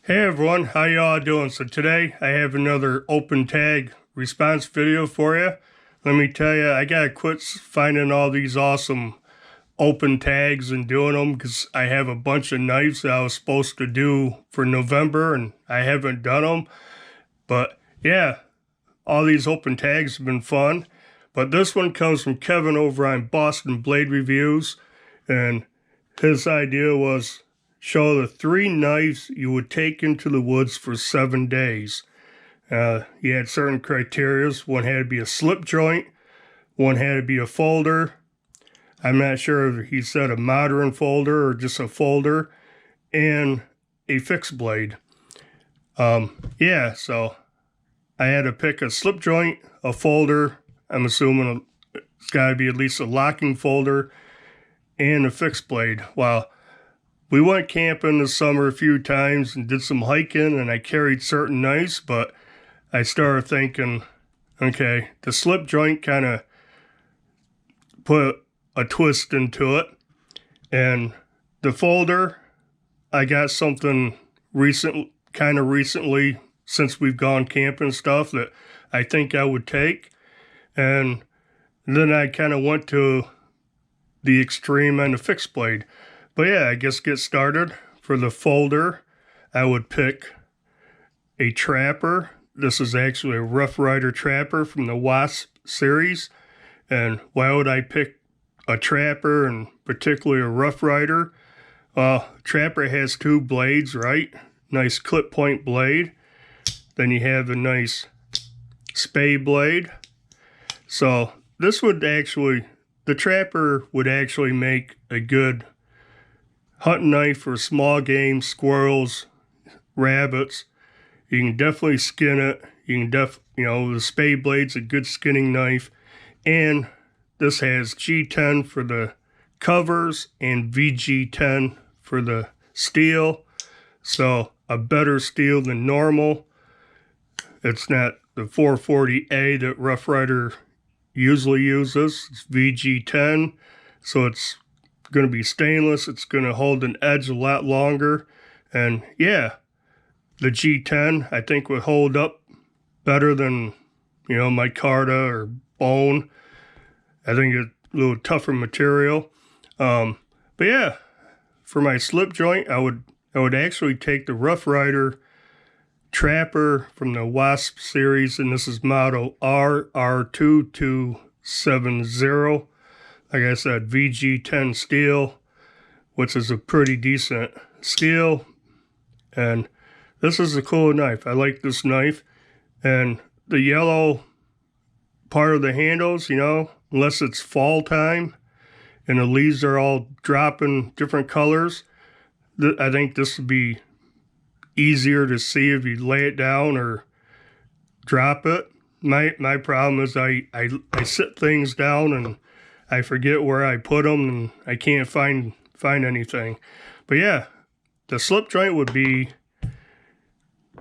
Hey everyone, how y'all doing? So today I have another open tag response video for you. Let me tell you, I gotta quit finding all these awesome open tags and doing them because I have a bunch of knives that I was supposed to do for November and I haven't done them. But yeah, all these open tags have been fun. But this one comes from Kevin over on Boston Blade Reviews, and his idea was show the 3 knives you would take into the woods for 7 days. He had certain criteria. One had to be a slip joint, one had to be a folder. I'm not sure if he said a modern folder or just a folder, and a fixed blade. So I had to pick a slip joint, a folder. I'm assuming it's got to be at least a locking folder, and a fixed blade. Well, we went camping this summer a few times and did some hiking, and I carried certain knives, but I started thinking, okay, the slip joint kind of put a twist into it, and the folder, I got something recently since we've gone camping and stuff that I think I would take, and then I kind of went to the extreme and the fixed blade. But yeah, I guess get started. For the folder, I would pick a trapper. This is actually a Rough Rider trapper from the Wasp series. And why would I pick a trapper and particularly a Rough Rider? Trapper has 2 blades, right? Nice clip point blade. Then you have a nice spade blade. So this would actually, the trapper would actually make a good hunting knife for small game, squirrels, rabbits. You can definitely skin it. You can the spade blade's a good skinning knife. And this has G10 for the covers and VG10 for the steel. So a better steel than normal. It's not the 440A that Rough Rider usually uses. It's VG10. So it's going to be stainless. It's going to hold an edge a lot longer. And yeah, the G10 I think would hold up better than, micarta or bone. I think it's a little tougher material. But yeah, for my slip joint, I would actually take the Rough Rider trapper from the Wasp series, and this is model RR2270. Like I said, VG10 steel, which is a pretty decent steel. And this is a cool knife. I like this knife. And the yellow part of the handles, unless it's fall time and the leaves are all dropping different colors, I think this would be easier to see if you lay it down or drop it. My problem is I sit things down and I forget where I put them and I can't find anything. But yeah, the slip joint would be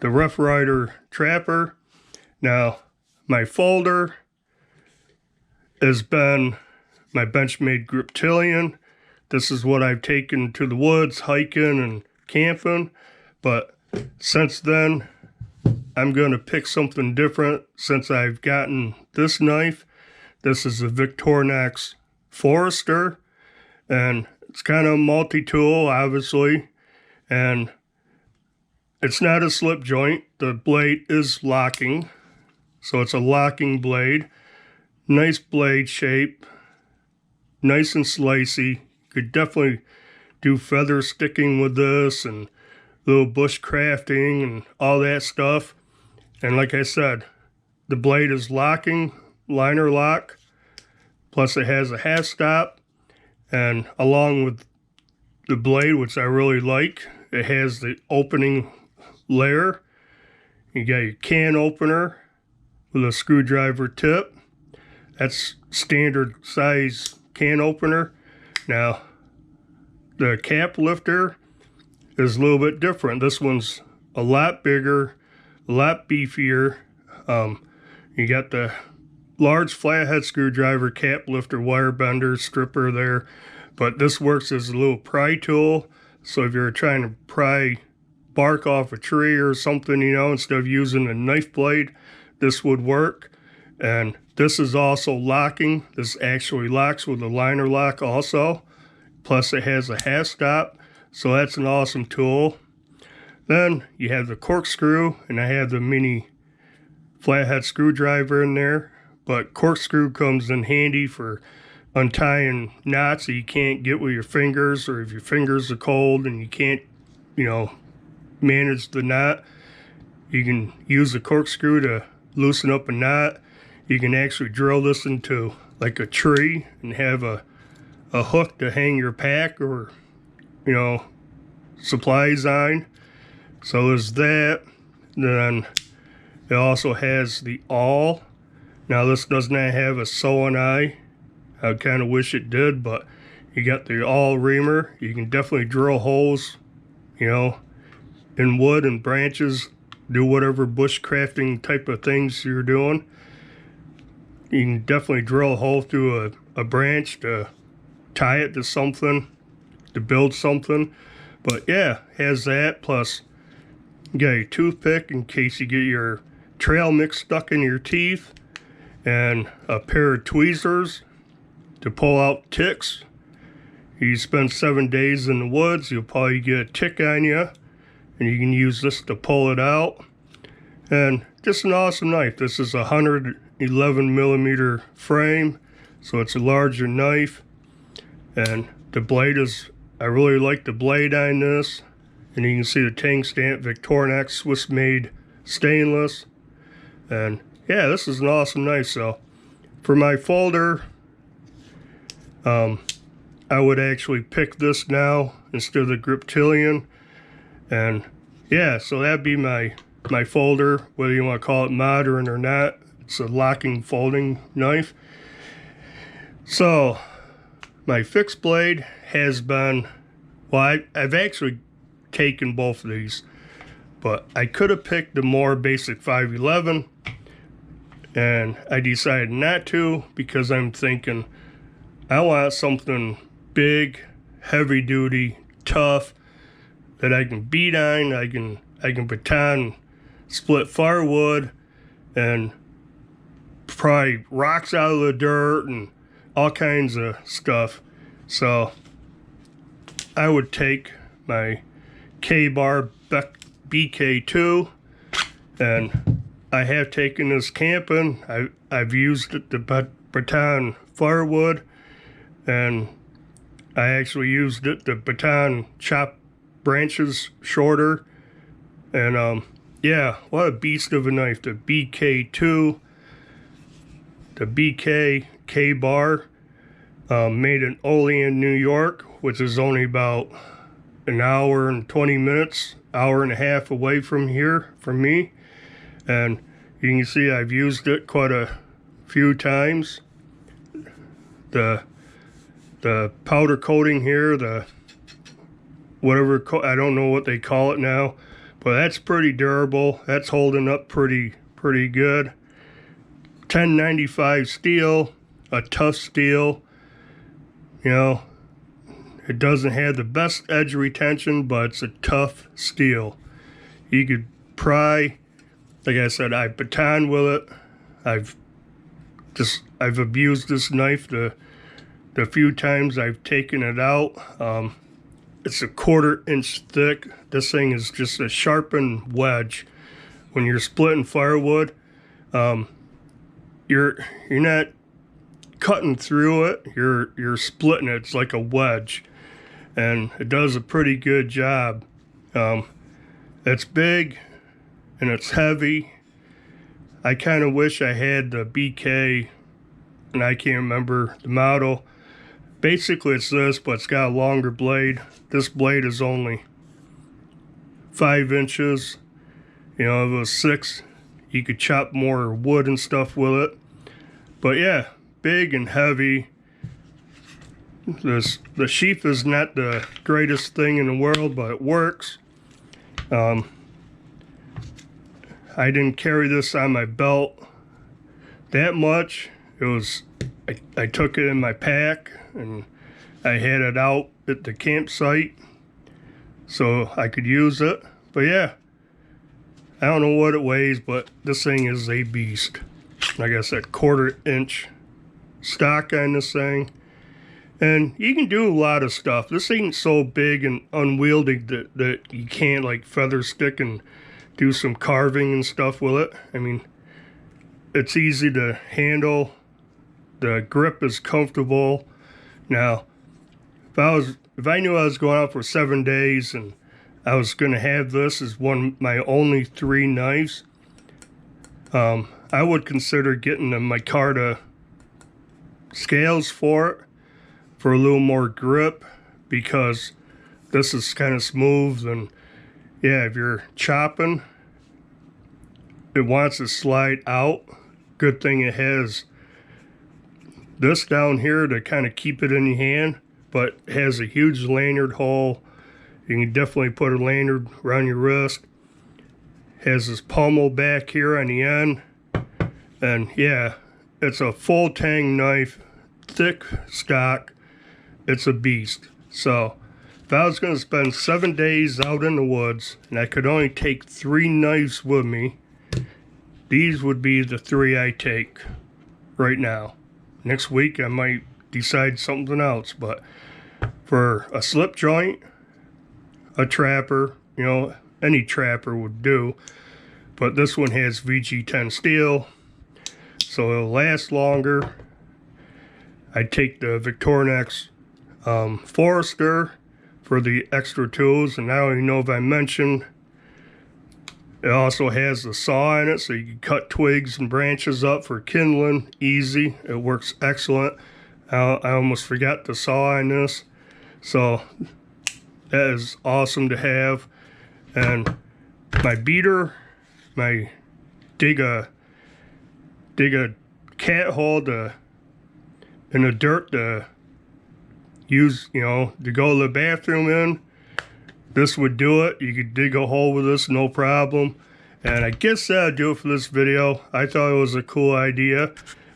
the Rough Rider trapper. Now, my folder has been my Benchmade Griptilian. This is what I've taken to the woods, hiking and camping. But since then, I'm going to pick something different since I've gotten this knife. This is a Victorinox Forester, and it's kind of multi-tool, obviously, and it's not a slip joint. The blade is locking, so it's a locking blade. Nice blade shape, nice and slicey. Could definitely do feather sticking with this and little bush crafting and all that stuff. And like I said, the blade is locking, liner lock, plus it has a half stop, and along with the blade, which I really like, it has the opening layer. You got your can opener with a screwdriver tip. That's standard size can opener. Now, the cap lifter is a little bit different. This one's a lot bigger, a lot beefier. You got the large flathead screwdriver, cap lifter, wire bender, stripper there. But this works as a little pry tool. So if you're trying to pry bark off a tree or something, you know, instead of using a knife blade, this would work. And this is also locking. This actually locks with a liner lock also. Plus it has a half stop, so that's an awesome tool. Then you have the corkscrew, and I have the mini flathead screwdriver in there. But corkscrew comes in handy for untying knots that you can't get with your fingers, or if your fingers are cold and you can't, you know, manage the knot, you can use the corkscrew to loosen up a knot. You can actually drill this into like a tree and have a hook to hang your pack or, you know, supplies on. So there's that. Then it also has the awl. Now this does not have a sewing eye. I kind of wish it did, but you got the awl reamer. You can definitely drill holes, you know, in wood and branches, do whatever bushcrafting type of things you're doing. You can definitely drill a hole through a branch to tie it to something, to build something. But yeah, has that, plus you got a toothpick in case you get your trail mix stuck in your teeth, and a pair of tweezers to pull out ticks. You spend 7 days in the woods, you'll probably get a tick on you, and you can use this to pull it out. And just an awesome knife. This is a 111 millimeter frame, so it's a larger knife. And the blade is, I really like the blade on this. And you can see the tang stamp Victorinox Swiss made stainless. And yeah, this is an awesome knife. So for my folder, I would actually pick this now instead of the Griptilian. And yeah, so that'd be my folder, whether you want to call it modern or not. It's a locking folding knife. So my fixed blade has been, well, I've actually taken both of these, but I could have picked the more basic 511, and I decided not to because I'm thinking I want something big, heavy duty, tough, that I can beat on. I can baton split firewood and pry rocks out of the dirt and all kinds of stuff. So I would take my K-Bar BK2, and I have taken this camping. I've used it to baton firewood, and I actually used it to baton chop branches shorter. And yeah, what a beast of a knife. The BK2, the BK K-Bar, made in Olean, New York, which is only about an hour and 20 minutes, hour and a half away from here, from me. And you can see I've used it quite a few times. The powder coating here, the whatever, I don't know what they call it now, but that's pretty durable. That's holding up pretty good. 1095 steel, a tough steel. You know, it doesn't have the best edge retention, but it's a tough steel. You could pry, like I said, I baton with it. I've abused this knife the few times I've taken it out. It's a 1/4 inch thick. This thing is just a sharpened wedge. When you're splitting firewood, you're not cutting through it. You're splitting it. It's like a wedge, and it does a pretty good job. It's big and it's heavy. I kind of wish I had the BK, and I can't remember the model. Basically it's this, but it's got a longer blade. This blade is only 5 inches. You know, if it was 6, you could chop more wood and stuff with it. But yeah, big and heavy. The sheath is not the greatest thing in the world, but it works. I didn't carry this on my belt that much. It was, I took it in my pack, and I had it out at the campsite so I could use it. But yeah, I don't know what it weighs, but this thing is a beast. Like I said, 1/4 inch stock on this thing. And you can do a lot of stuff. This ain't so big and unwieldy that you can't like feather stick and do some carving and stuff with it. I mean, it's easy to handle. The grip is comfortable. Now, if I knew I was going out for 7 days and I was going to have this as my only 3 knives, I would consider getting the micarta scales for it, for a little more grip, because this is kind of smooth. And yeah, if you're chopping, it wants to slide out. Good thing it has this down here to kind of keep it in your hand, but it has a huge lanyard hole. You can definitely put a lanyard around your wrist. Has this pommel back here on the end. And yeah, it's a full tang knife, thick stock. It's a beast. So if I was going to spend 7 days out in the woods and I could only take 3 knives with me, these would be the 3 I take right now. Next week I might decide something else, but for a slip joint, a trapper, you know, any trapper would do, but this one has VG10 steel, so it'll last longer. I take the Victorinox Forester for the extra tools, and I don't even know if I mentioned, it also has the saw in it, so you can cut twigs and branches up for kindling easy. It works excellent. I almost forgot the saw in this, so that is awesome to have. And my beater, my dig a cat hole in the dirt to use, you know, to go to the bathroom in. This would do it. You could dig a hole with this, no problem. And I guess that'll do it for this video. I thought it was a cool idea.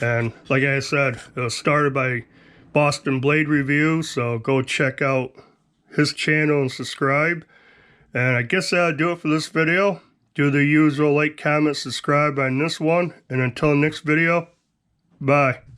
And like I said, it was started by Boston Blade Review, so go check out his channel and subscribe. And I guess that'll do it for this video. Do the usual like, comment, subscribe on this one. And until next video, bye.